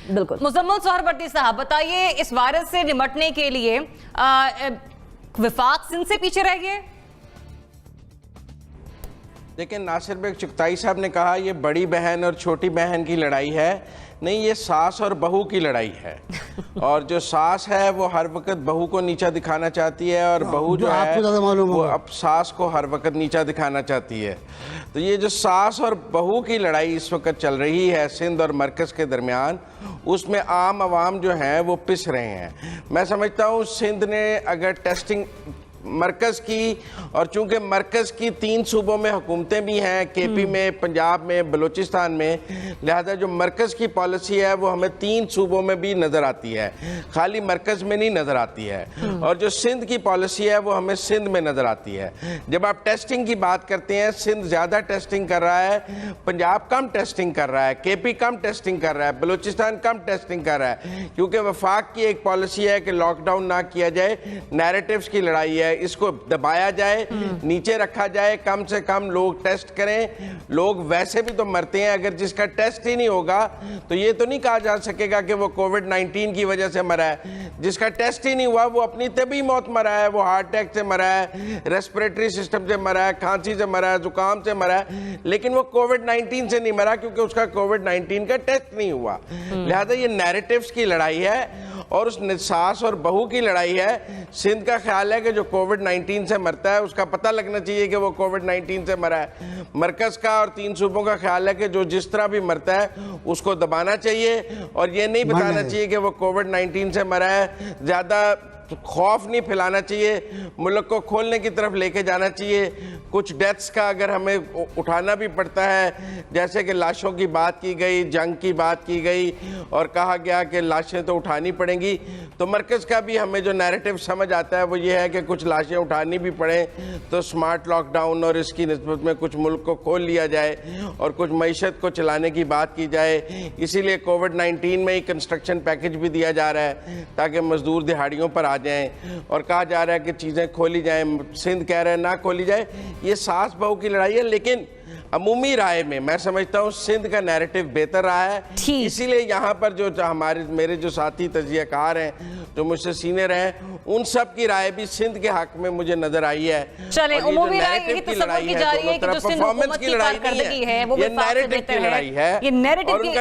बिल्कुल। मुजम्मिल सोहरवर्दी साहब, बताइए इस वायरस से निपटने के लिए वफाक सिंध से पीछे रह गए? लेकिन नासिर बेग चुगताई साहब ने कहा ये बड़ी बहन और छोटी बहन की लड़ाई है। नहीं, ये सास और बहू की लड़ाई है। और जो सास है वो हर वक्त बहू को नीचा दिखाना चाहती है और बहू जो है वो अब सास को हर वक्त नीचा दिखाना चाहती है। तो ये जो सास और बहू की लड़ाई इस वक्त चल रही है सिंध और मरकज़ के दरमियान, उसमें आम आवाम जो हैं वो पिस रहे हैं। मैं समझता हूँ सिंध ने अगर टेस्टिंग मरकज़ की, और चूंकि मरकज़ की 3 सूबों में हुकूमतें भी हैं, केपी में, पंजाब में, बलूचिस्तान में, लिहाजा जो मरकज़ की पॉलिसी है वो हमें 3 सूबों में भी नज़र आती है, खाली मरकज़ में नहीं नज़र आती है। और जो सिंध की पॉलिसी है वो हमें सिंध में नज़र आती है। जब आप टेस्टिंग की बात करते हैं, सिंध ज़्यादा टेस्टिंग कर रहा है, पंजाब कम टेस्टिंग कर रहा है, केपी कम टेस्टिंग कर रहा है, बलूचिस्तान कम टेस्टिंग कर रहा है, क्योंकि वफाक की एक पॉलिसी है कि लॉकडाउन ना किया जाए, नैरेटिव्स की लड़ाई है, इसको दबाया जाए, नीचे रखा जाए, कम से कम लोग टेस्ट करें। लोग वैसे भी तो मरते हैं, अगर जिसका टेस्ट ही नहीं होगा तो ये तो नहीं कहा जा सकेगा कि वो कोविड-19 की वजह से मरा है। जिसका टेस्ट ही नहीं हुआ वो अपनी तभी मौत मरा है, वो हार्ट अटैक से मरा है, रेस्पिरेटरी सिस्टम से मरा है, खांसी से मरा है, जुकाम से मरा है, लेकिन वो कोविड-19 से नहीं मरा क्योंकि उसका कोविड-19 का टेस्ट नहीं हुआ। लिहाजा ये नैरेटिव्स की लड़ाई है और उस सास और बहू की लड़ाई है। सिंध का ख्याल है कि जो कोविड-19 से मरता है उसका पता लगना चाहिए कि वो कोविड-19 से मरा है। मरकज़ का और 3 सूबों का ख्याल है कि जो जिस तरह भी मरता है उसको दबाना चाहिए और ये नहीं बताना चाहिए कि वो कोविड-19 से मरा है। ज़्यादा खौफ नहीं फैलाना चाहिए, मुल्क को खोलने की तरफ लेके जाना चाहिए। कुछ डेथ्स का अगर हमें उठाना भी पड़ता है, जैसे कि लाशों की बात की गई, जंग की बात की गई और कहा गया कि लाशें तो उठानी पड़ेंगी, तो मरकज़ का भी हमें जो नैरेटिव समझ आता है वो ये है कि कुछ लाशें उठानी भी पड़े तो स्मार्ट लॉकडाउन और इसकी निस्बत में कुछ मुल्क को खोल लिया जाए और कुछ मईशत को चलाने की बात की जाए। इसीलिए कोविड-19 में ही कंस्ट्रक्शन पैकेज भी दिया जा रहा है ताकि मजदूर दिहाड़ियों पर आ जाएं, और कहा जा रहा है कि चीज़ें खोली जाएं। सिंध कह रहे हैं ना खोली जाए। ये सास बहू की लड़ाई है, लेकिन अमूमी राय में मैं समझता हूँ सिंध का नैरेटिव बेहतर रहा है। इसीलिए यहाँ पर जो मेरे जो साथी तजियाकार हैं, जो मुझसे सीनियर हैं, उन सब की राय भी सिंध के हक में मुझे नजर आई है। चले उमूमी राय यही तस्वीर की जा रही है कि जो सिंध हुकूमत की कारकर्दगी है वो ये नैरेटिव की लड़ाई है।